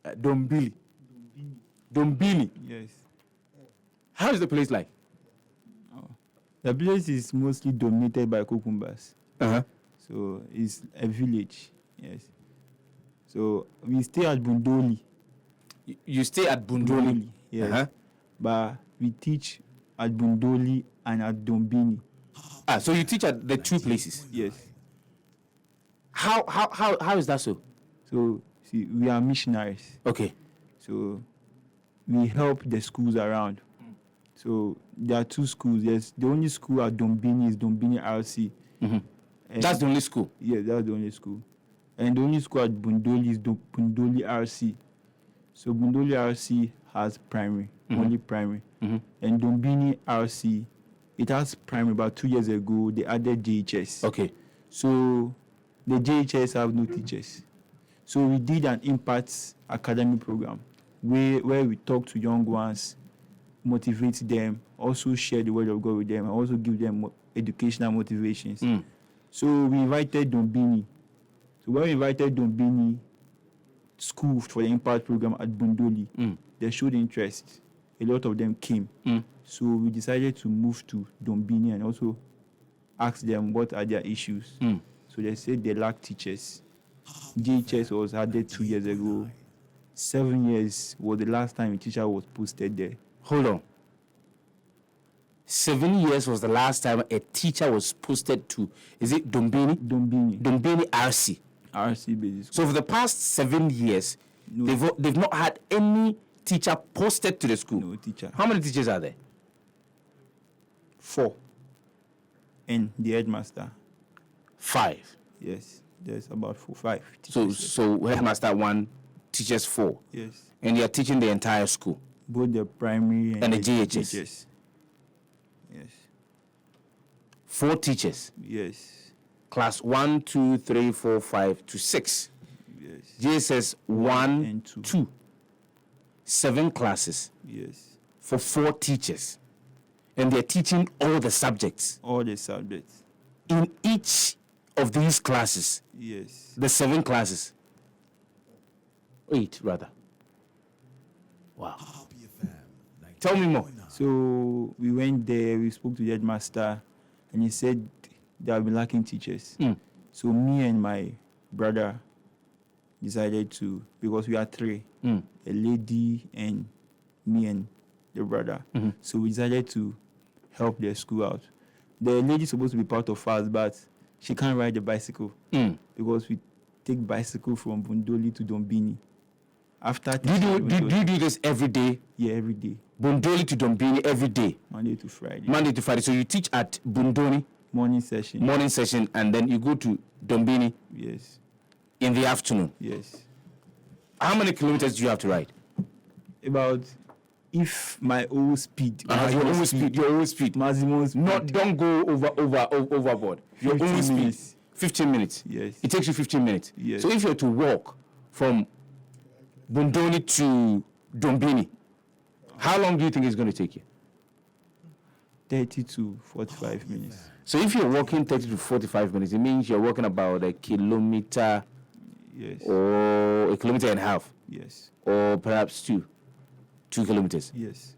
Dombini. Dombini. Yes. How is the place like? The place is mostly dominated by cucumbers. Uh-huh. So it's a village. Yes. So we stay at Bundoli. You stay at Bundoli. Yes. Uh-huh. But we teach at Bundoli and at Dombini. So you teach at the two places. Yes. How is that so? So see, we are missionaries. Okay. So we help the schools around. So there are two schools. Yes, the only school at Dombini is Dombini RC. Mm-hmm. That's the only school. Yeah, that's the only school. And the only school at Bundoli is Bundoli RC. So Bundoli RC has primary, only primary. Mm-hmm. And Dombini RC, it has primary. About 2 years ago, they added JHS. Okay. So the JHS have no teachers. So we did an impact academy program where we talk to young ones, motivate them, also share the word of God with them, and also give them educational motivations. So we invited Dombini. So when we invited Dombini school for the impact program at Bundoli, they showed interest. A lot of them came. So we decided to move to Dombini and also ask them what are their issues. So they said they lack teachers. JHS was added 2 years ago. 7 years was the last time a teacher was posted there. Hold on. 7 years was the last time a teacher was posted to, is it Dombini? Dombini RC. RC basis. So for the past 7 years, they've not had any teacher posted to the school. No teacher. How many teachers are there? 4. And the headmaster. 5. Yes, there's about 5 So headmaster 1, teachers 4. Yes. And you are teaching the entire school. Both the primary and the JHS. Yes. 4 teachers. Yes. Class 1, 2, 3, 4, 5 to 6. Yes. JSS 1 and 2. 2. 7 classes. Yes. For 4 teachers. And they're teaching all the subjects. All the subjects. In each of these classes. Yes. The 7 classes. 8 rather. Wow. Tell me more. So we went there, we spoke to the headmaster, and he said they have been lacking teachers. So me and my brother decided to, because we are 3, a lady and me and the brother. So we decided to help the school out. The lady is supposed to be part of us, but she can't ride the bicycle because we take bicycle from Bundoli to Dombini. After do you do this every day? Yeah, every day. Bundoli to Dombini every day? Monday to Friday. Monday to Friday. So you teach at Bundoli? Morning session, and then you go to Dombini? Yes. In the afternoon? Yes. How many kilometers do you have to ride? About, if my own speed. Your own speed. Maximum speed. Don't go overboard. Your own speed. 15 minutes. Yes. It takes you 15 minutes. Yes. So if you're to walk from Bundoli to Dombini, how long do you think it's going to take you? 30 to 45 minutes. So if you're walking 30 to 45 minutes, it means you're walking about a kilometer. Yes. Or a kilometer and a half. Yes. Or perhaps 2 kilometers. Yes.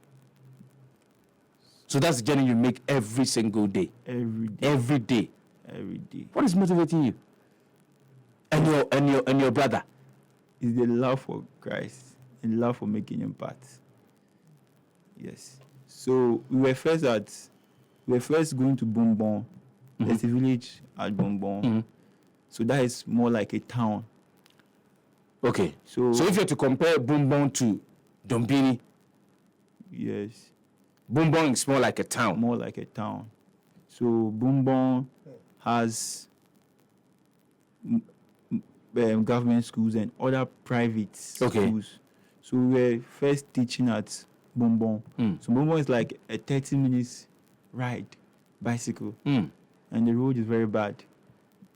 So that's the journey you make every single day. Every day. Every day. Every day. What is motivating you? And your brother? Is the love for Christ and love for making impact. Yes. So we were first going to Bonbon. There's a village at Bonbon. So that is more like a town. Okay. So if you're to compare Bonbon to Dombini, yes, Bonbon is more like a town. More like a town. So Bonbon has government schools and other private schools. So we were first teaching at Bonbon. So Bonbon is like a 30 minutes ride, bicycle. And the road is very bad.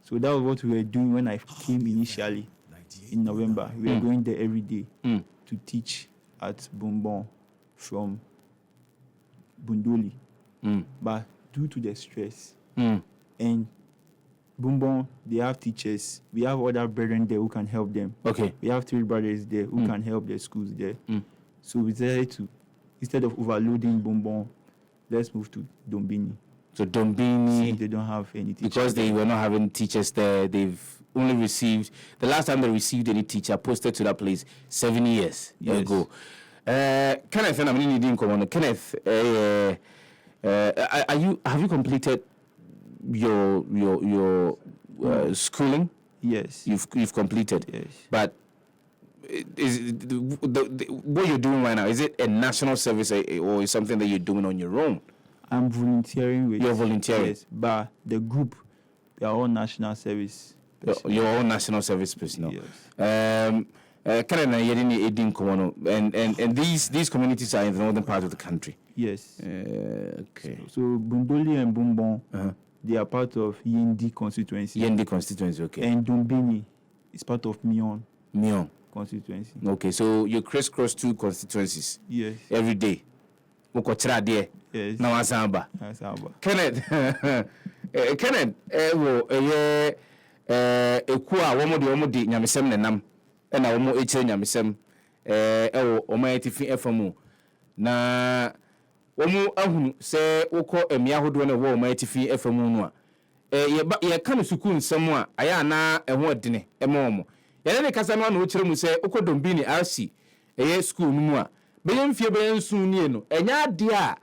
So that was what we were doing when I came initially in November. We were going there every day to teach at Bonbon from Bundoli. But due to the stress and Bumbon, they have teachers. We have other brethren there who can help them. Okay. We have 3 brothers there who can help their schools there. So we decided to, instead of overloading Bumbon, let's move to Dombini. So Dombini, They don't have any teachers. because they were not having teachers there, they've only received, the last time they received any teacher posted to that place 7 years ago. Kenneth, and I'm needing Kenneth, have you completed your schooling? Yes. You've completed. Yes. But is what you're doing right now, is it a national service or is something that you're doing on your own? I'm volunteering with. You're volunteering? Yes, but the group, they are all national service. You're all national service personnel. Yes. And these communities are in the northern part of the country. Yes. Okay. So Bundoli and Bumbon, they are part of Yendi constituency. Yendi constituency, okay. And Dombini is part of Mion constituency. Okay, so you crisscross 2 constituencies. Yes. Every day. Yes. Now Asamba. That's how. Kenneth, ekua womo di nyamesem nenam na womo echire nyamesem ewo omayetifi efamu na womo ahunu se wokọ emia hodo na wo omayetifi efamu no a ye ka no sukuu nsem a aya na eho odene emomo ye ne kasa no na ochire mu se wokọ Dombini RC sukuu no mu a beyemfie beyensu nie no enya ade a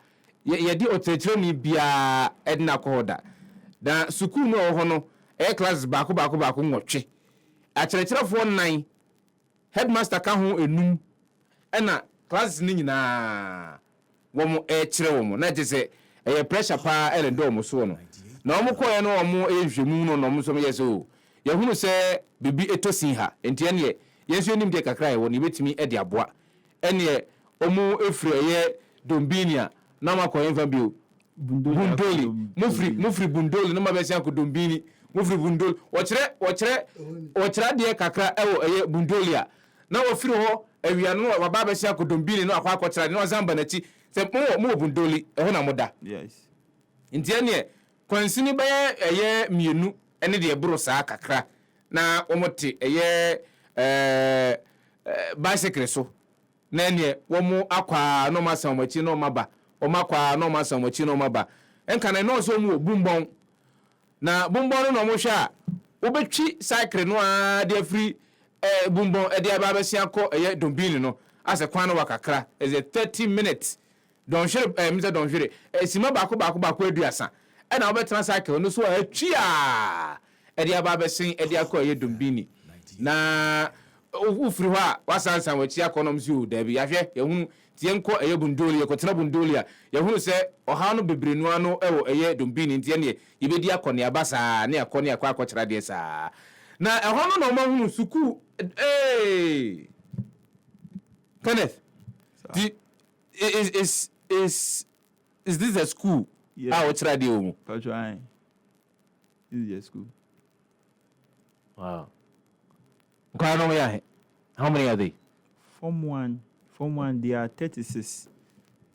ye di oteretire ni bia edna kohoda da sukuu no ho no class baako nwotwe akyerɛkyerɛfoɔ 9 headmaster ka ho enum ɛna classes ni nyinaa wɔn kyerɛ wɔn na gye sɛ pressure pa ɛna ndɔ wɔn so no na wɔn kɔɛ no wɔn hwehwɛmu no na wɔn nso yɛ so yɛhunu sɛ bibi etosin ha nti ɛneɛ yɛn nso anim deɛ kakra yɛ wɔ no yɛbɛtumi de aboa ɛneɛ wɔn efiri Dombini a na wɔn akɔ yɛn fa bio Bundoli mufiri Bundoli na ma bɛsi akɔ Dombini mufiri Bundoli wɔkyerɛ deɛ kakra ɛwɔ Bundoli a na wɔfiri hɔ awia no waba bɛsi akɔ Dombini no akɔ akɔkyerɛ na ɔsan ba n'akyi sɛ mo Bundoli ɛho na mo da. Yes. Nti ɛneɛ kwansini bɛyɛ mienu ɛne deɛ boro saa kakra na wɔmote bicycle so na ɛneɛ wɔmo akɔ na ɔmo asan wɔn akyi na ɔmo aba ɔmo akɔ na ɔmo asan wɔn akyi na ɔmo aba ɛnka na ɛnɔɔso ɔmo wɔ bumbɔn na bumbɔn no na ɔmo hwɛ a wɔbɛtwi cycle no a de afiri bumbɔn ɛde aba abɛsi akɔ Dombini no asɛ kwan no wa kakra ɛsɛ 30 minutes dɔnhwere misa dɔnhwere sima baako aduasa ɛna wɔbɛtena cycle no so atwi a ɛde aba abɛsen ɛde akɔ Dombini na ufiri hɔ a wasansan wɔkyi akɔnɔm si o dabi yahwɛ yɛhunu tie nkɔ Bundoli yɛkɔtena Bundoli a yɛhunu sɛ ɔha no bebrenu ano ɛwɔ Dombini nti ɛneɛ yɛbɛdi akɔ ne aba saa ne akɔ ne akɔ akɔkyerɛ deɛ saa na ɛhɔ no na ɔmahunu sukuu Kenneth is this a school? Yes. Wɔkyerɛ deɛ wɔ mu? Patron. This is a school. Wow. How many are they? Form 1, they are 36.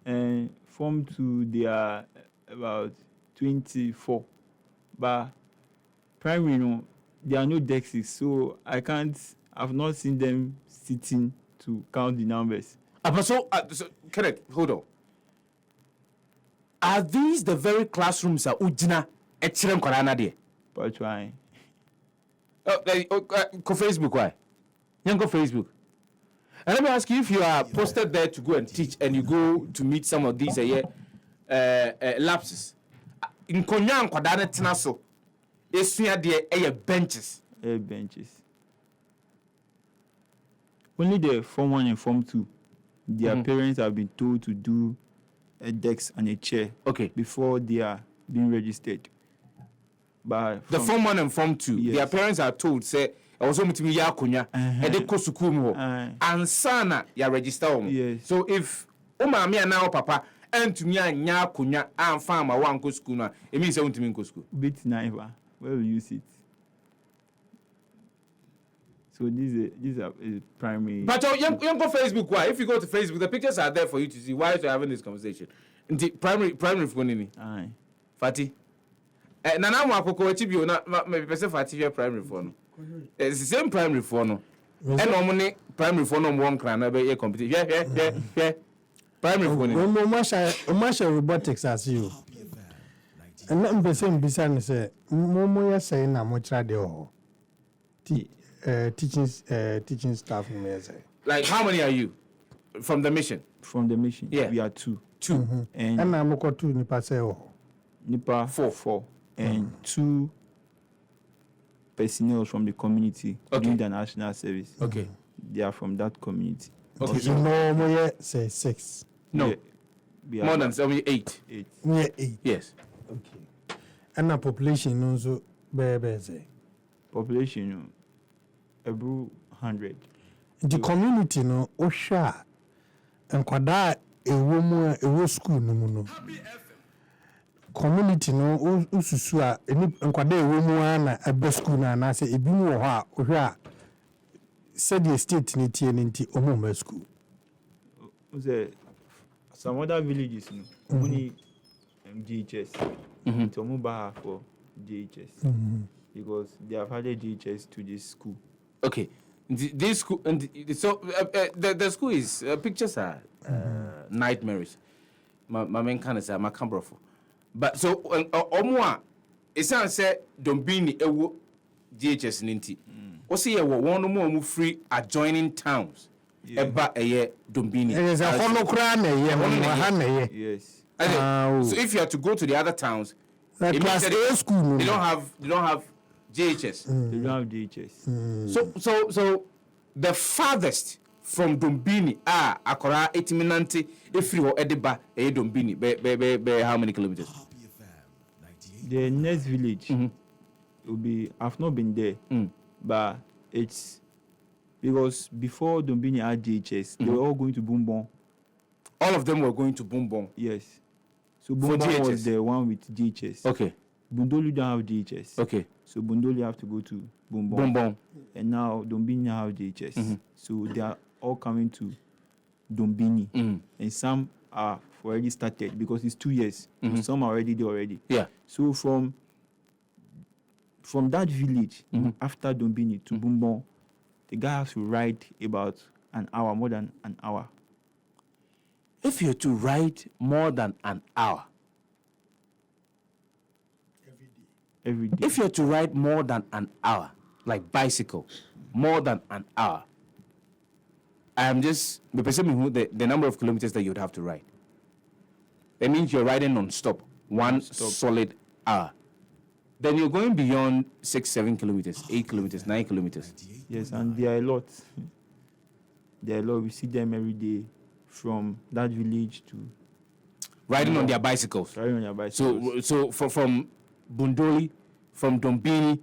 And Form 2, they are about 24. But primary, no, there are no dexes, so I've not seen them sitting to count the numbers. So Kenneth, hold on. Are these the very classrooms that Ujina Echirem Korana de? Patron. Go Facebook, why? You go Facebook. And let me ask you, if you are posted there to go and teach and you go to meet some of these lapses, in Konyan Kwadana Tinaso, Esuya de benches. Benches. Only the Form 1 and Form 2, their parents have been told to do a desk and a chair before they are being registered. But the Form 1 and Form 2, yes. Their parents are told, say, also mutimi ya kunya e de ko sukuu mu ho ansana ya register wo. Yes. So if o ma me na o papa antumi anya kunya amfa ma wa nko sukuu na e mean say untumi nko sukuu bit naiva where will you sit? So these are primary. But you go Facebook, why? If you go to Facebook, the pictures are there for you to see. Why are you having this conversation? In the primary for nini? Aye. Fati, na na mo akoko achi bio na me pese fa TV primary for no. It's the same primary for no. And omni primary for no one cran na be competition. Yeah. Primary for no. Masha robotics as you. And na mpese mbisa ni say mo ya say na mo try de ho. Teaching staff no me say. Like how many are you from the mission? From the mission, Yeah. we are 2. And na mo ko 2 nipa say ho. Nipa 4 and 2 personnel from the community doing the national service. Okay. They are from that community. Okay. You know mo ya say 6. No. We are More than 8. 8. Me 8. Yes. Okay. And the population no so be say. Population about 100. The community no ohwa enkwada ewo school no mu no. Community no ususu a enkwada ewo mu na ebe school na say ebi mu ho a ohwa said the state ni tie ni nti omo school. Some other villages only GHS. So mobile for GHS because they have added GHS to this school. Okay. This school and so the school is pictures are nightmares. My main kind of say my camera for. But so omwa it sounds say Dombini ewo GHS ninti. O say ye one more free adjoining towns. Eba eye Dombini. It is a follow kra na ye Yes. So if you have to go to the other towns, it class means that A school they don't have GHS. They don't have GHS. So the farthest from Dombini akora etiminante efiri ho edeba Dombini be how many kilometers? The next village will be, I've not been there, but it's because before Dombini had GHS, they were all going to Bumbon. All of them were going to Bumbon. Yes. So Bumbon was the one with GHS. Okay. Bundoli don't have GHS. Okay. So Bundoli have to go to Bumbon. Bumbon. And now Dombini have GHS. So they are all coming to Dombini. And some are already started because it's 2 years. So some are already there already. Yeah. So from that village, after Dombini to Bumbon, the guy has to ride about an hour, more than an hour. If you're to ride more than an hour, Every day. if you're to ride more than an hour, like bicycle, more than an hour, I am just the number of kilometers that you'd have to ride. That means you're riding non-stop, solid hour. Then you're going beyond 6, 7 kilometers, 8 kilometers, 9 kilometers. Yes, and there are a lot. There are a lot. We see them every day from that village to Riding on their bicycles. riding on their bicycles. So from Bundoli, from Dombini,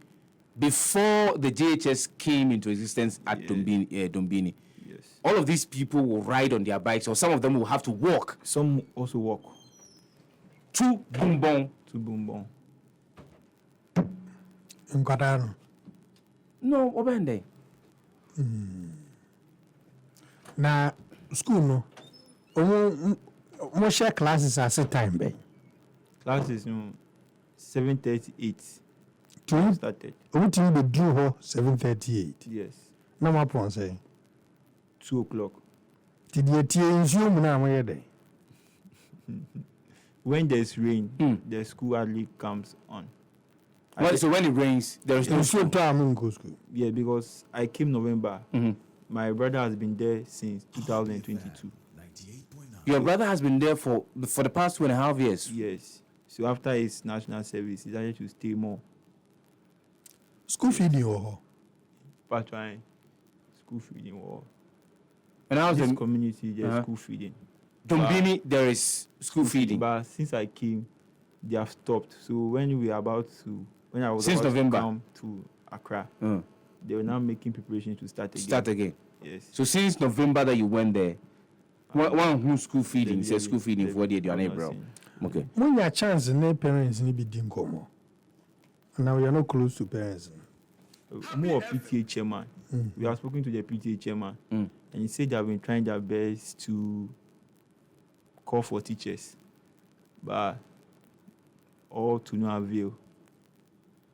before the JHS came into existence at Dombini, Yes. all of these people will ride on their bikes, or some of them will have to walk Some also walk to Bumbon. to Bumbon. Enkwada no. No, Obende. Na school no. Omo share classes at a time be. Classes 7:38 Two started. omo tin be due ho 7:38. Yes. Na ma pon say. 2 o'clock. Ti die tie nsuo mu na mo ye dey. When there's rain, the school hardly comes on. So when it rains, there is no Nsuo school. to am go school. Yeah, because I came November. My brother has been there since 2022. Your brother has been there for the past 2.5 years. Yes. So after his national service, he decided to stay more. School feeding ho. Part one, school feeding or And I was this in community, there's school feeding. Dombini, there is school feeding. But since I came, they have stopped. So when I was Since about November? to come to Accra, they were now making preparations to start again. Start again. Yes. So since November that you went there, one who school feeding, says school feeding They- for the I've not neighbor. seen. Okay. When your chance ne parents ni be din komo. Now we are not close to parents. More PTA chairman. We have spoken to the PTA chairman, and he said they have been trying their best to call for teachers, but all to no avail.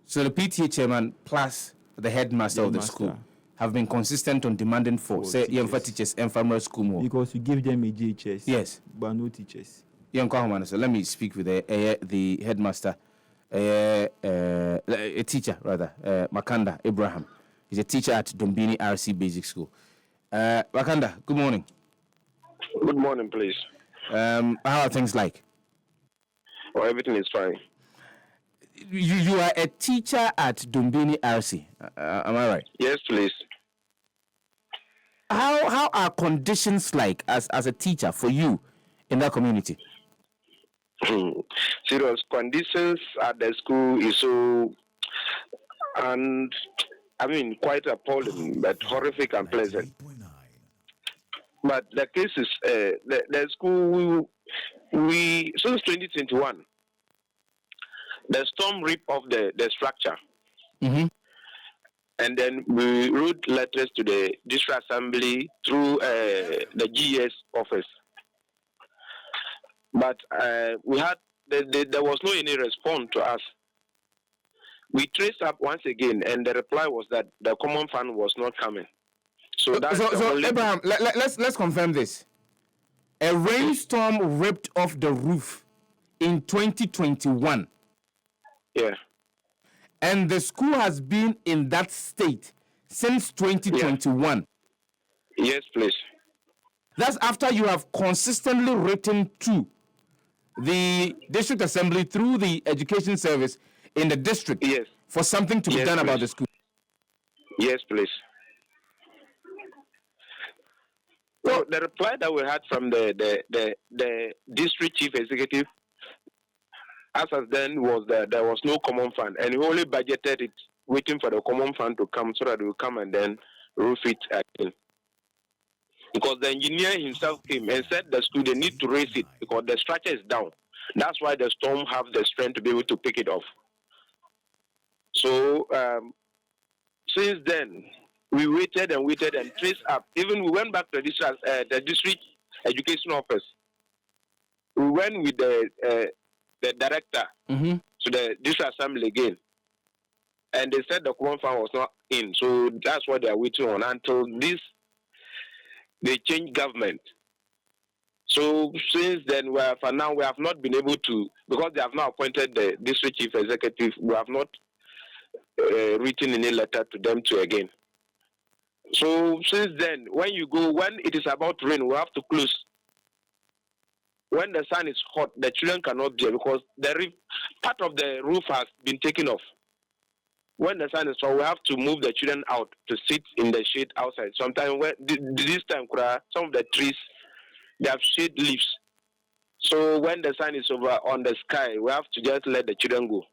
So the PTA chairman plus the headmaster of the Headmaster. school have been consistent on demanding for say teachers and farmer school more. Because we give them a JHS. Yes. But no teachers. So let me speak with the headmaster, a teacher rather, Makanda Abraham. He's a teacher at Dombini RC Basic School. Makanda, good morning. Good morning, please. How are things like? Oh, everything is fine. You are a teacher at Dombini RC. Am I right? Yes, please. How are conditions like as a teacher for you in that community? Serious conditions at the school is so, and I mean, quite appalling, but horrific and pleasant. But the case is, the school, we since 2021, the storm ripped off the structure. Mm-hmm. And then we wrote letters to the district assembly through the GS office. But we had there was no any response to us. We traced up once again, and the reply was that the common fund was not coming. So that's so Abraham, let's confirm this. A rainstorm ripped off the roof in 2021. Yeah. And the school has been in that state since 2021. Yes, please. That's after you have consistently written to the district assembly through the education service in the district for something to be done about the school. Yes, please. So the reply that we had from the district chief executive, as of then, was that there was no common fund, and we only budgeted it, waiting for the common fund to come so that we will come and then roof it again. Because the engineer himself came and said the school they need to raise it because the structure is down. That's why the storm have the strength to be able to pick it off. So since then, we waited and traced up. Even we went back to the district education office. We went with the director to the district assembly again, and they said the common fund was not in. So that's what they are waiting on until they change government. So since then, for now we have not been able to, because they have now appointed the district chief executive. We have not written any letter to them to again. So since then, when it is about to rain, we have to close. When the sun is hot, the children cannot be because part of the roof has been taken off. When the sun is hot, we have to move the children out to sit in the shade outside. Sometimes this time, some of the trees they have shade leaves. So when the sun is over on the sky, we have to just let the children go.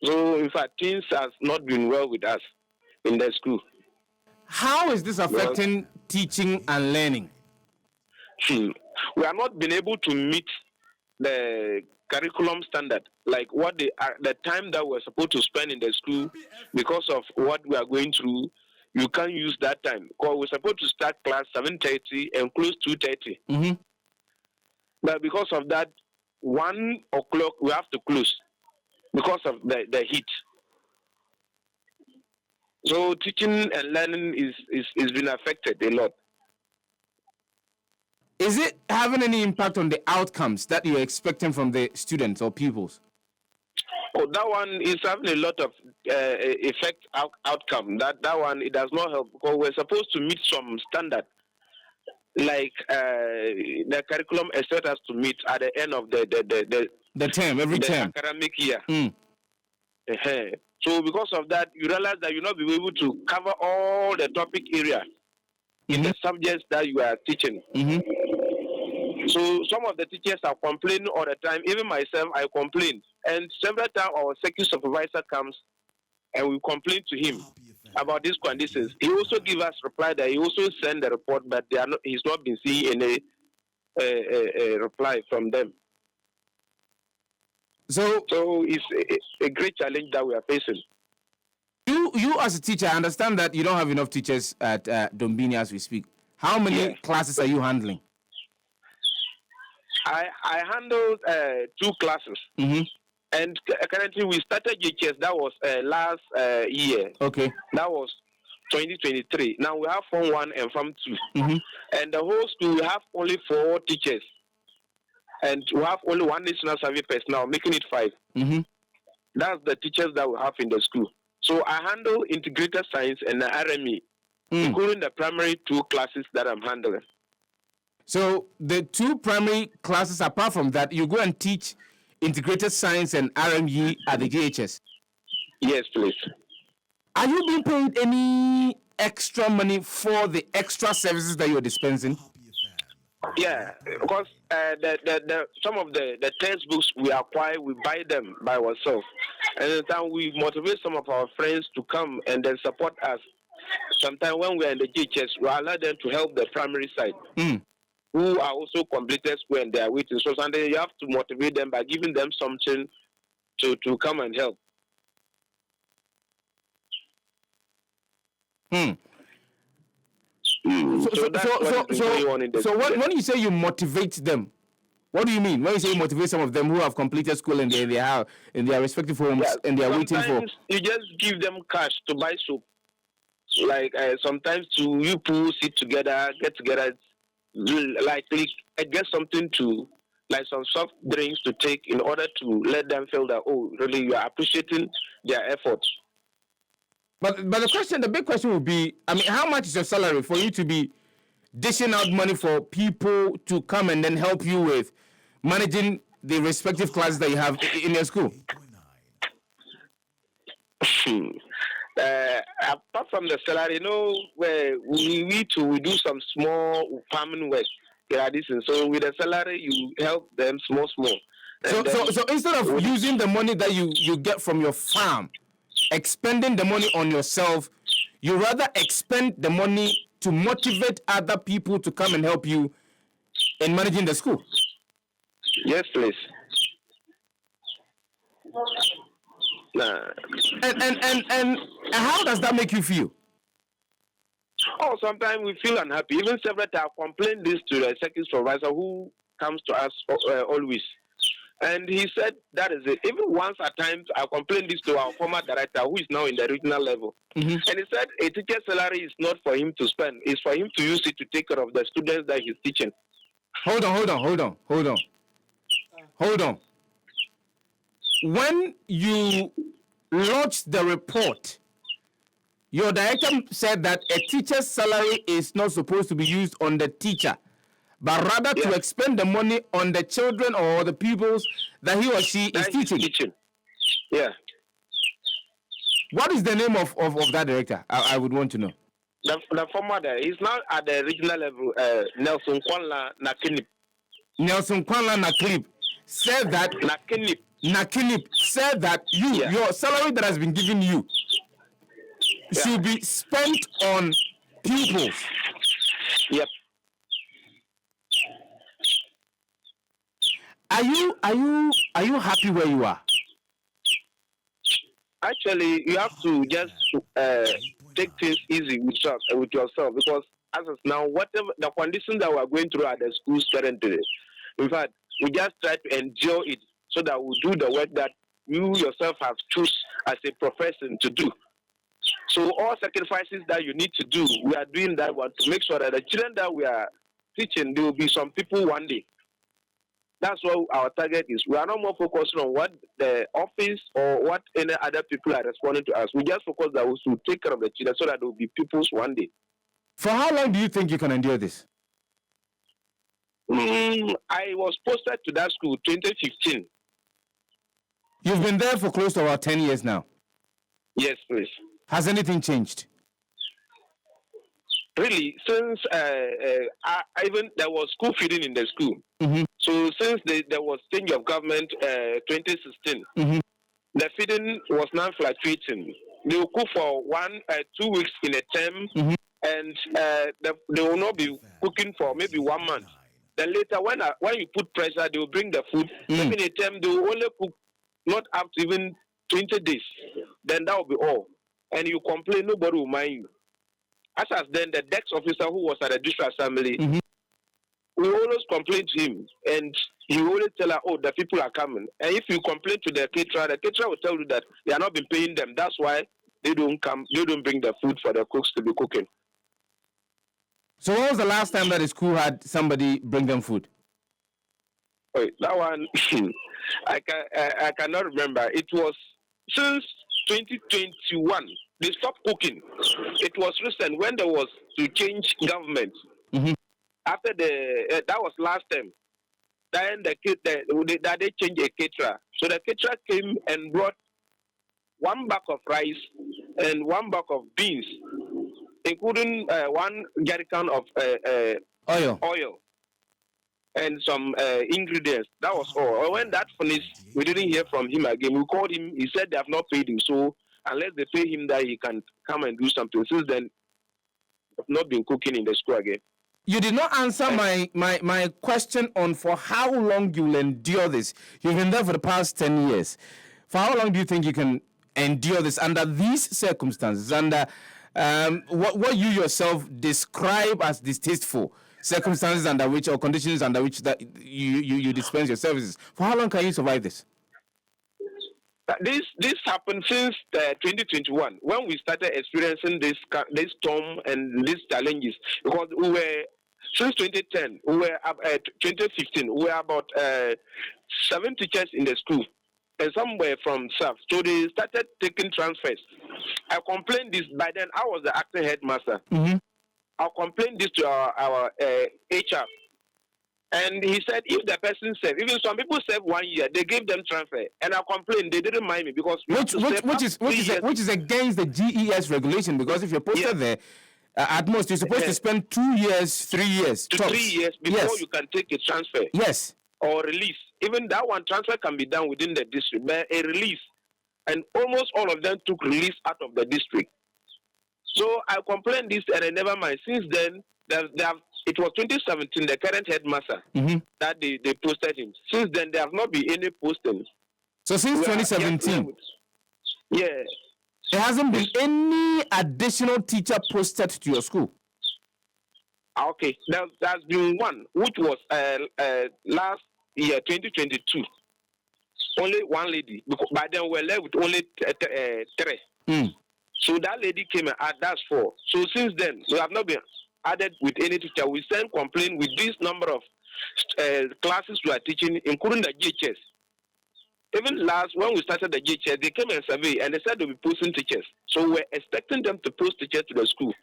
So in fact, things has not been well with us in the school. How is this affecting teaching and learning? We have not been able to meet the curriculum standard, like what the time that we're supposed to spend in the school because of what we are going through. You can't use that time because we're supposed to start class 7:30 and close 2:30. Mm-hmm. But because of that, 1 o'clock we have to close because of the heat. So teaching and learning is been affected a lot. Is it having any impact on the outcomes that you're expecting from the students or pupils? Oh, that one is having a lot of outcome. That one, it does not help because we're supposed to meet some standard, like the curriculum expects us to meet at the end of the term, every term, academic year. So because of that, you realize that you'll not be able to cover all the topic area in the subjects that you are teaching. So some of the teachers are complaining all the time. Even myself, I complain. And several times our security supervisor comes and we complain to him about these conditions. He also gives us reply that he also send the report, but he's not been seeing any reply from them. So it's a great challenge that we are facing. You as a teacher, I understand that you don't have enough teachers at Dombini as we speak. How many classes are you handling? I handle 2 classes. And currently, we started GHS. That was last year. Okay. That was 2023. Now we have Form 1 and Form 2. Mm-hmm. And the whole school, we have only 4 teachers. And we have only 1 national service personnel, making it 5. Mm-hmm. That's the teachers that we have in the school. So I handle integrated science and the RME, including the primary 2 classes that I'm handling. So the 2 primary classes, apart from that, you go and teach integrated science and RME at the GHS? Yes, please. Are you being paid any extra money for the extra services that you're dispensing? Yeah, because some of the textbooks we acquire, we buy them by ourselves. And then we motivate some of our friends to come and then support us. Sometimes when we're in the GHS, we allow them to help the primary side, who are also completed school and they are waiting. So sometimes you have to motivate them by giving them something to come and help. So when you say you motivate them, what do you mean? When you say you motivate some of them who have completed school and they are in their respective homes and they are waiting for... You just give them cash to buy soap. Like sometimes you people sit together, get together, like get something to, like some soft drinks to take in order to let them feel that, oh, really, you are appreciating their efforts. But the big question would be, I mean, how much is your salary for you to be dishing out money for people to come and then help you with managing the respective classes that you have in your school? Apart from the salary, where we do some small farming work. So with the salary, you help them small. So instead of using the money that you get from your farm, expending the money on yourself, you rather expend the money to motivate other people to come and help you in managing the school. Yes, please. And how does that make you feel? Oh, sometimes we feel unhappy. Even several times I complained this to the second supervisor who comes to us always. And he said that is it. Even once at times I complained this to our former director who is now in the regional level. Mm-hmm. And he said a teacher's salary is not for him to spend. It's for him to use it to take care of the students that he's teaching. Hold on. When you lodged the report, your director said that a teacher's salary is not supposed to be used on the teacher, but rather to expend the money on the children or the pupils that he or she is teaching. Yeah. What is the name of that director? I would want to know. The former director. He's now at the regional level, Nelson Kwanla Nakinip. Nelson Kwanla Nakinip said that... Nakinip said that your salary that has been given you should be spent on pupils. Yep. Are you happy where you are? Actually, you have to just take things easy with yourself, because as of now, whatever the conditions that we are going through at the schools currently, in fact, we just try to endure it so that we do the work that you yourself have chosen as a profession to do. So all sacrifices that you need to do, we are doing that one to make sure that the children that we are teaching, there will be some people one day. That's what our target is. We are not more focused on what the office or what any other people are responding to us. We just focus that we should take care of the children so that there will be pupils one day. For how long do you think you can endure this? I was posted to that school 2015. You've been there for close to about 10 years now. Yes, please. Has anything changed? Really, since even there was school feeding in the school. Mm-hmm. So since there was change of government 2016, the feeding was now fluctuating. They will cook for 2 weeks in a term, and they will not be cooking for maybe 1 month. Then later, when you put pressure, they will bring the food. Maybe in a term, they will only cook not up to even 20 days. Then that will be all. And you complain, nobody will mind you. As then, the desk officer who was at the district assembly we always complain to him, and he always tell her, "Oh, the people are coming." And if you complain to the caterer will tell you that they are not been paying them. That's why they don't come. They don't bring the food for the cooks to be cooking. So when was the last time that the school had somebody bring them food? Wait, that one I cannot remember. It was since 2021. They stopped cooking. It was recent when there was to change government. Mm-hmm. After that was last time. Then they changed a caterer. So the caterer came and brought 1 bag of rice and 1 bag of beans, including 1 jerrycan of oil and some ingredients. That was all. When that finished, we didn't hear from him again. We called him. He said they have not paid him. So unless they pay him, that he can come and do something. Since then, I've not been cooking in the school again. You did not answer my question on for how long you will endure this. You've been there for the past 10 years. For how long do you think you can endure this under these circumstances, under what you yourself describe as distasteful circumstances under which, or conditions under which that you dispense your services? For how long can you survive this? This happened since 2021 when we started experiencing this storm and these challenges, because we were since 2010 we were 2015 we were about 7 teachers in the school, and some were from staff. So they started taking transfers. I complained this. By then I was the acting headmaster. Mm-hmm. I complained this to our HR. And he said, if the person served, even some people served 1 year, they gave them transfer. And I complained, they didn't mind me because which is against the GES regulation. Because if you're posted there, at most you're supposed to spend 2 years, 3 years, to 3 years before you can take a transfer. Yes, or release. Even that one transfer can be done within the district, but a release, and almost all of them took release out of the district. So I complained this, and I never mind. Since then, it was 2017, the current headmaster, that they posted him. Since then, there have not been any postings. So since 2017? Yeah. There hasn't been any additional teacher posted to your school? Okay. There's been one, which was last year, 2022. Only one lady. Because by then, we were left with only 3. So that lady came and asked 4. So since then, we have not been added with any teacher. We send complaint with this number of classes we are teaching, including the GHS. Even when we started the GHS, they came and survey, and they said they'll be posting teachers. So we're expecting them to post teachers to the school.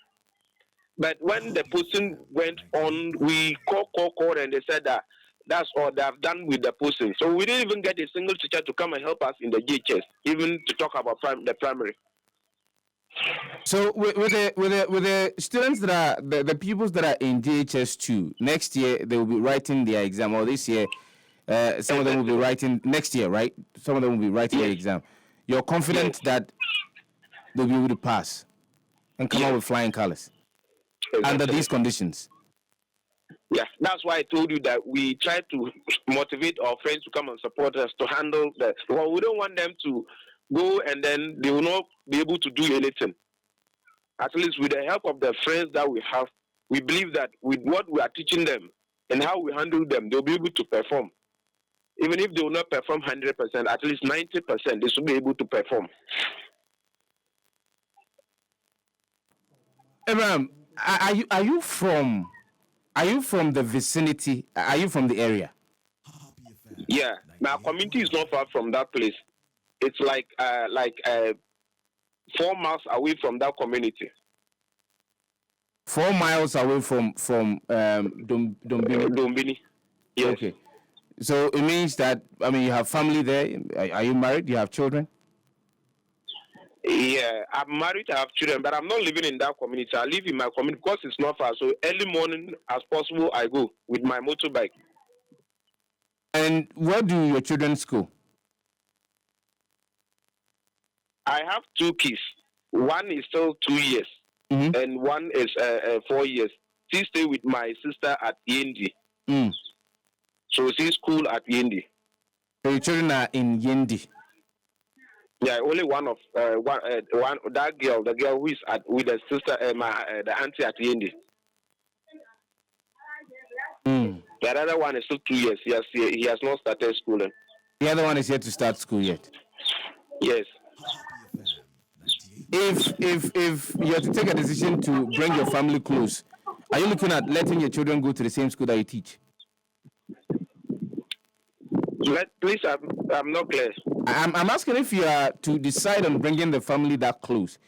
But when the posting went on, we called, and they said that that's all they have done with the posting. So we didn't even get a single teacher to come and help us in the GHS, even to talk about the primary. So with the students that are the pupils that are in GHS2, next year they will be writing their exam, or this year some of them will be writing next year, right? Some of them will be writing their exam. You're confident that they'll be able to pass and come out with flying colors under these conditions? Yeah, that's why I told you that we try to motivate our friends to come and support us to handle that. Well, we don't want them to go and then they will not be able to do anything. At least with the help of the friends that we have, we believe that with what we are teaching them and how we handle them, they'll be able to perform. Even if they will not perform 100%, at least 90%, they should be able to perform. Abraham, are you from the vicinity? Are you from the area? Yeah, my community is not far from that place. It's like 4 miles away from that community. 4 miles away from Dombini. Dombini. Yes. Okay. So it means that you have family there. Are you married? Do you have children? Yeah, I'm married. I have children, but I'm not living in that community. I live in my community because it's not far. So early morning, as possible, I go with my motorbike. And where do your children school? I have 2 kids. One is still 2 years, and one is 4 years. She stay with my sister at Yendi. So she's school at Yendi. So your children are in Yendi. Yeah, only one that girl, the girl who is with the sister, the auntie at Yendi. The other one is still 2 years. He has not started schooling. The other one is yet to start school yet. Yes. If you have to take a decision to bring your family close, are you looking at letting your children go to the same school that you teach? Please, I'm not clear. I'm asking if you are to decide on bringing the family that close.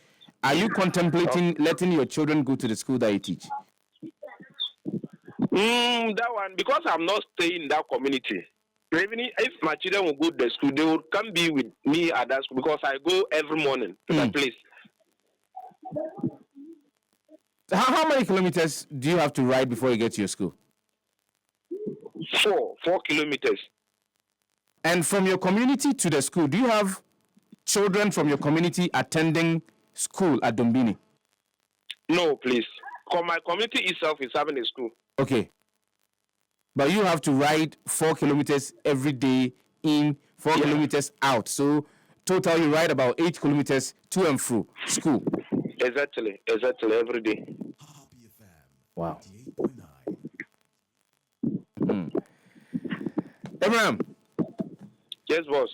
Are you contemplating letting your children go to the school that you teach? That one, because I'm not staying in that community. Even if my children will go to the school, they will come be with me at that school because I go every morning to that place. How many kilometers do you have to ride before you get to your school? 4 kilometers. And from your community to the school, do you have children from your community attending school at Dombini? No, please. Because my community itself is having a school. Okay. But you have to ride 4 kilometers every day in, 4 kilometers out. So total you ride about 8 kilometers to and through school. Exactly, every day. Wow. Abraham. Yes, boss.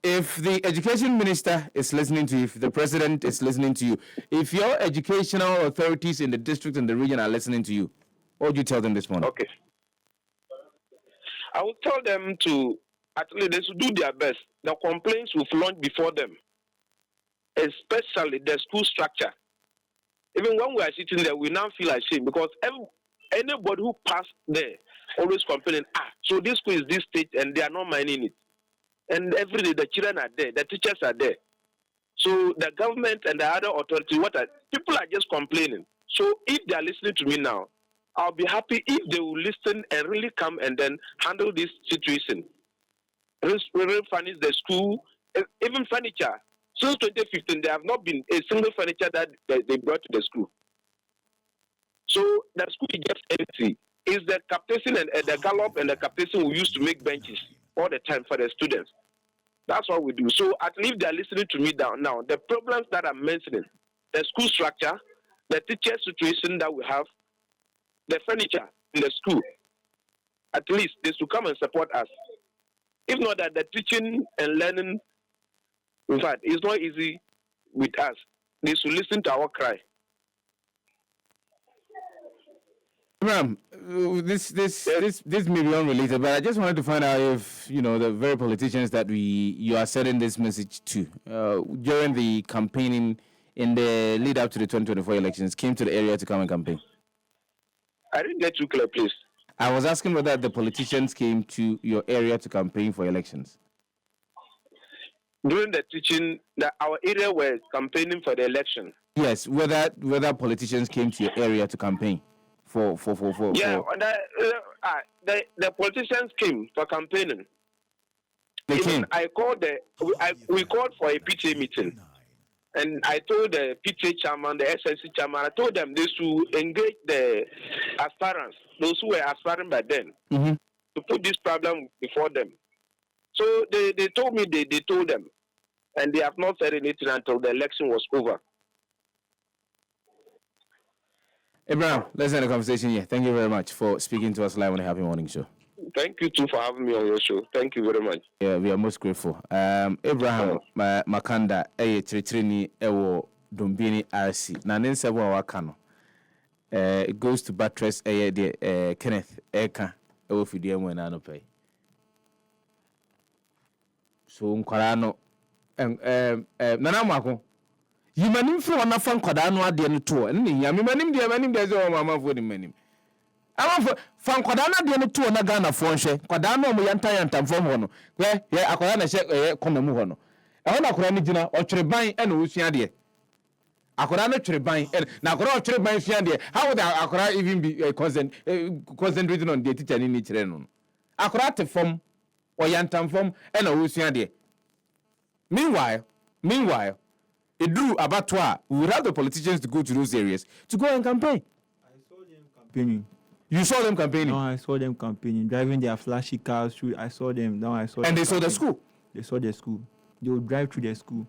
If the education minister is listening to you, if the president is listening to you, if your educational authorities in the district and the region are listening to you, what would you tell them this morning? Okay. I would tell them to, at least they should do their best. The complaints will launch before them, especially the school structure. Even when we are sitting there, we now feel ashamed because anybody who passed there always complaining, so this school is this state and they are not minding it. And every day the children are there, the teachers are there. So the government and the other authority, people are just complaining. So if they are listening to me now, I'll be happy if they will listen and really come and then handle this situation. Really furnish the school, even furniture. Since 2015, there have not been a single furniture that they brought to the school. So the school is just empty. It's the captain and the gallop and the captain who used to make benches all the time for the students. That's what we do. So at least they are listening to me down now. The problems that I'm mentioning, the school structure, the teacher situation that we have, the furniture in the school, at least they should come and support us. If not that, the teaching and learning, in fact, it's not easy with us. They should listen to our cry. Ram, this may be unrelated, but I just wanted to find out if the very politicians that you are sending this message to during the campaigning in the lead up to the 2024 elections came to the area to come and campaign. I didn't get you clear, please. I was asking whether the politicians came to your area to campaign for elections. During the teaching, that our area were campaigning for the election. Yes, whether politicians came to your area to campaign for. Yeah, the politicians came for campaigning. They came. We called for a PTA meeting. And I told the PTA chairman, the SNC chairman, I told them they should engage the aspirants, those who were aspiring by then, to put this problem before them. So they told me they told them, and they have not said anything until the election was over. Abraham, let's end the conversation here. Thank you very much for speaking to us live on the Happy Morning Show. Thank you too for having me on your show. Thank you very much. Yeah, we are most grateful. Abraham Makanda, Chiritrini, Ewo, Dombini, RC. Now, then, it goes to buttress Kenneth Eka, Ewo Fidiamo and Anope. So, Nkarano, Nana Mako. You manim for one of Quadano at the end tour, and Yamanim, the Manim, there's all Mamma for the Manim. I want from Quadana the end tour, Nagana Fonche, Quadano, Moyanta and Tamfono, where Aquana said, Conamuhono. I want to Coranigina or Trebine and Usiadia. Aquana Trebine, and Nakora Trebine Siandia. How would Aquara even be concentrating on the teacher in each renon? Aquarate from or Yantam from and Usiadia. Meanwhile, it drew abattoir. We would have the politicians to go to those areas to go and campaign. I saw them campaigning. You saw them campaigning? No, I saw them campaigning, driving their flashy cars through. I saw them. Now I saw. And they saw the school? They saw the school. They would drive through the school.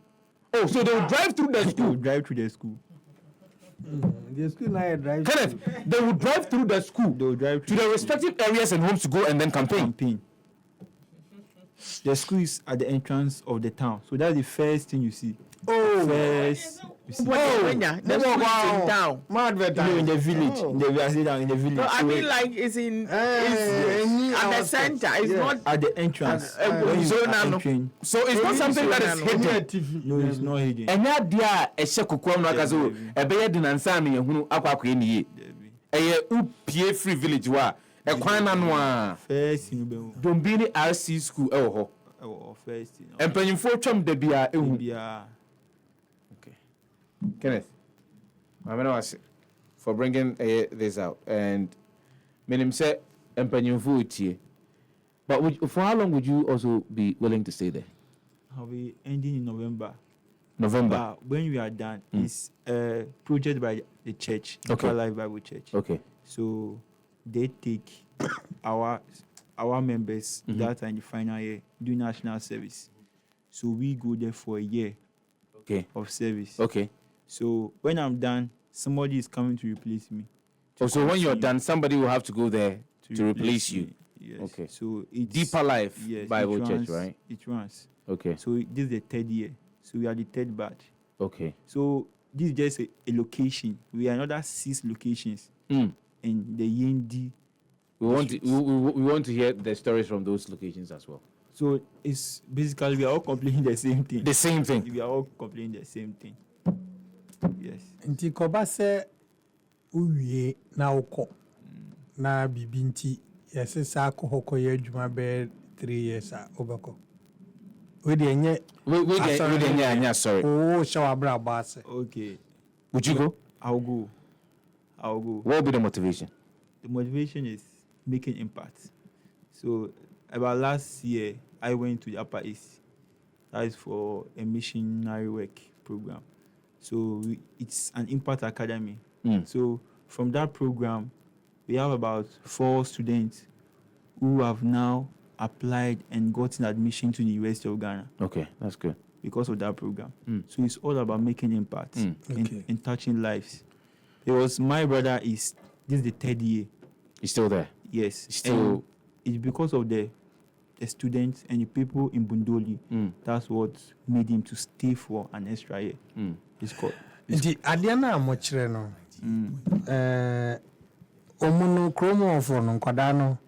Oh, so they would drive through the They school? would drive through the school. The school now drive. Kenneth, they will drive through the school. They will drive to their respective areas and homes to go and then campaign. The school is at the entrance of the town, so that's the first thing you see. First, you see. The school is in town. No, in the village. In the village. No, I mean like it's in at the center. It's not at the entrance. When you are know. entering. So it's not something that is hidden. No, it's not hidden. And that dia a shekukwam no akazo e be ye dinansa me yehunu akwakwa eniye. Eye upie free village wa e kwan na no a First in Ube. Dombini RC school e wo ho. First in. Empanyimfo twam da bia ehu. Okay. Kenneth, I'm going to ask for bringing this out. And meaning say empanyimfo tie. But for how long would you also be willing to stay there? I'll be ending in November. November. When we are done, it's a project by the church, Okay. Life Bible Church. Okay. So they take our members that are in the final year do national service. So we go there for a year Okay. of service. Okay. So when I'm done, somebody is coming to replace me. So when you're continue done, somebody will have to go there to replace you. me. Yes. Okay. So it's Deeper Life yes, Bible it Church, runs, right? It runs. Okay. So this is the third year. So we are the third batch. Okay. So this is just a location. We are another 6 locations Mm. in the Yendi. We want to hear the stories from those locations as well. So it's basically we are all complaining the same thing. The same thing. We are all complaining the same thing. Yes. Nti kɔba sɛ uwie na wokɔ na bibi nti yɛse saa akɔ hɔ kɔyɛ adwuma bɛyɛ 3 years a wobɛkɔ wede ɛnyɛ We sorry. oo hyɛ w'abrabɔ ase Okay. Would you go? I'll go. What will be the motivation? The motivation is making impact. So about last year, I went to the Upper East. That is for a missionary work program. So it's an impact academy. So from that program, we have about 4 students who have now applied and gotten admission to the University of Ghana Okay, that's good. because of that program. So it's all about making impact Okay. and touching lives. Because my brother this is the 3rd year. He's still there. Yes. Still- And it's because of the students and the people in Bundoli. That's what made him to stay for an extra year. It's called. nti adeɛ no a mokyerɛ no ɔmo no kurom ɔfoɔ no nkwadaa no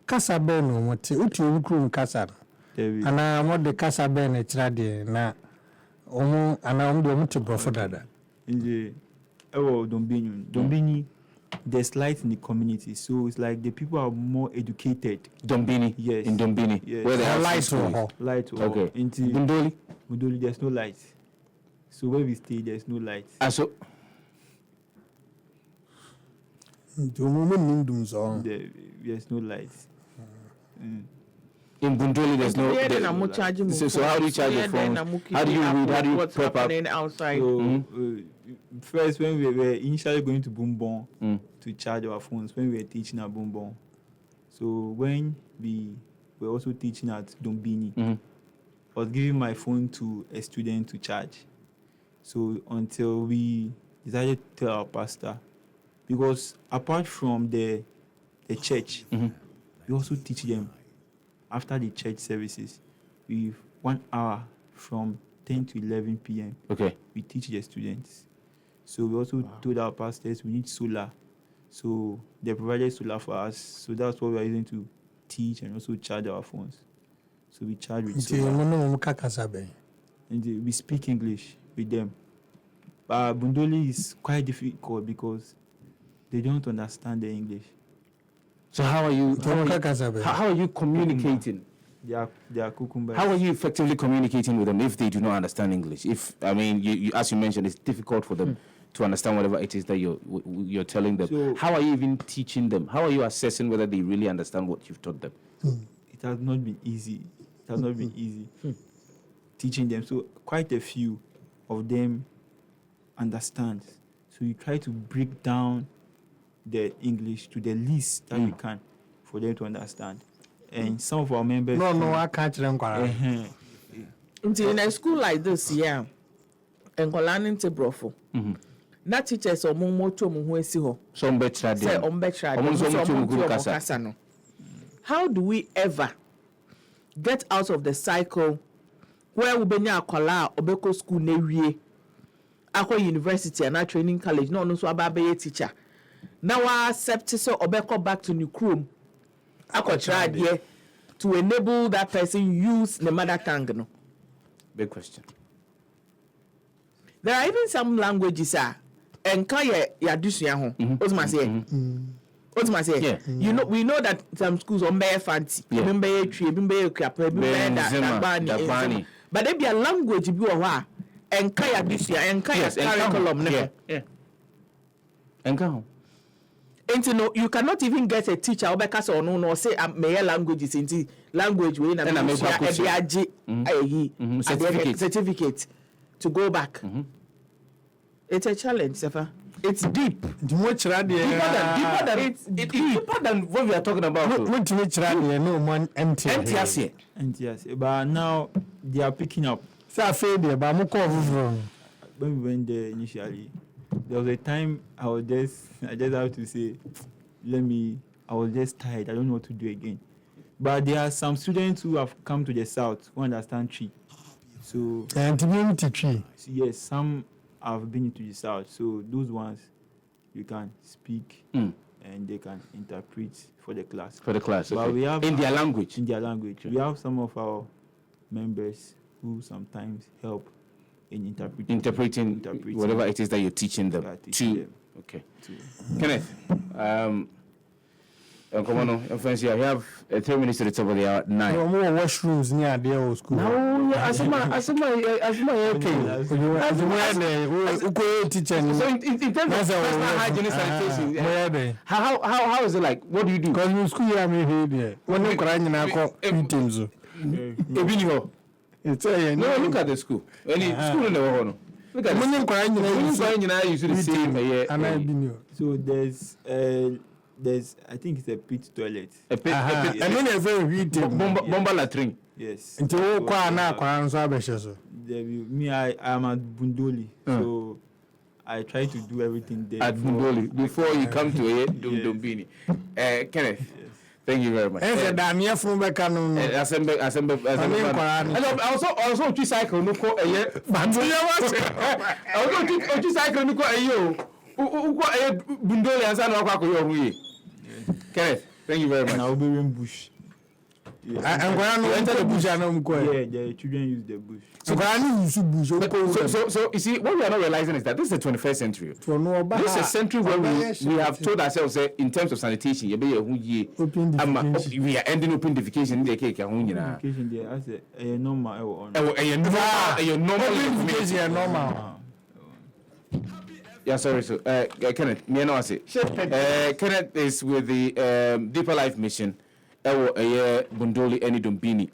kasa bɛɛ no ɔmo te wotu ɔmo kurom kasa no David. anaa mode kasa bɛɛ no kyerɛ adeɛ na ɔmo anaa ɔmo deɛ ɔmo te borɔfo dada In the Dombini. Dombini, there's light in the community. So it's like the people are more educated. Dombini. Yes. In Dombini. Yes. Where they have light schools. wɔ hɔ Light. Okay. Into Bundoli. Bundoli, there's no light. So where we stay, there's no light. So nti ɔmo mo nim dum sɔɔ There's no light. in Bundoli, there's no. Where there- then I'm charging my so how do you charge your phone? phones? How do you read? How do you what's prep up? happening outside? So first, when we were initially going to Bumbon to charge our phones, when we were teaching at Bumbon. So when we were also teaching at Dombini, I was giving my phone to a student to charge. So until we decided to tell our pastor, because apart from the church, we also teach them after the church services. We 1 hour from 10 to 11 p.m. Okay. we teach the students. So we also told our pastors we need solar. So they provided solar for us. So that's what we are using to teach and also charge our phones. So we charge with nti solar. ɔmo ne ɔmo ka kasa bɛn And we speak English with them. But Bundoli is quite difficult because they don't understand the English. So how are you? nti ɔmo ka kasa bɛn How are you communicating? They are cucumbers. How are you effectively communicating with them if they do not understand English? If I mean, you as you mentioned, it's difficult for them to understand whatever it is that you're telling them. So- how are you even teaching them? How are you assessing whether they really understand what you've taught them? It has not been easy. It has not been easy teaching them. So quite a few of them understand. So you try to break down the English to the least that we can for them to understand. And some of our members. na ɔno aka kyerɛ nkwadaa Uh-huh. Until in a school like this, yeah, and Kolani Brofo, na teachers or moto mu ho esi ho some betra say on betra kasa no. How do we ever get out of the cycle where we benya akwala obeko school na wie akwa university and training college no so ababe teacher now I accept so obeko back to new chrome akwa try there to enable that person use the mother tongue no? Big question. There are even some languages enka ya dusua ho What say? You know, we know that some schools on bare fancy, bare tree, bare crap, bare but there be a language be wa enka ya dusua enka ya curriculum enka. And you know, you cannot even get a teacher or because or no say my languages into language way na certificate to go back. It's a challenge, Sefa. It's deep. Deeper than what we are talking about. NTS. But now they are picking up. When we went there initially, there was a time I just have to say, I was just tired. I don't know what to do again. But there are some students who have come to the south who understand tree. So yes, some have been to the south. So those ones you can speak and they can interpret for the class. For the class, okay. But we have in their language. In their language. We have some of our members who sometimes help in interpreting whatever it is that you're teaching them Okay. Kenneth, come on, friends here. We have 3 minutes to the top of the hour. 9. No more washrooms near the school. No, asuma, okay. So in terms of personal hygiene sanitation, how is it like? What do you do? Because in school you are here. When you cry, you know, meetings. No, look at the school. Any school in the world. Look at the So there's I think it's a pit toilet. A pit. I mean a very weird bomba latrine. Yes. Until me, I am at Bundoli, so I try to do everything there. At Bundoli before you come to Dombini. Kenneth. Yes. Thank you very much. Also two cycle no ko also two cycle no ko Bundoli ansa na kwa koyo huye. Kenneth, thank you very much. Now we in bush. I'm going to enter the bush and I'm going. Yeah, the children use the bush. So you see, what we are not realizing is that this is the 21st century. This is a century where we have told ourselves in terms of sanitation, we are ending open defecation in the cake. Defecation there, as a normal. Normal. Yeah, sorry. So, Kenneth, Kenneth is with the Deeper Life Mission. Bundoli any Dombini.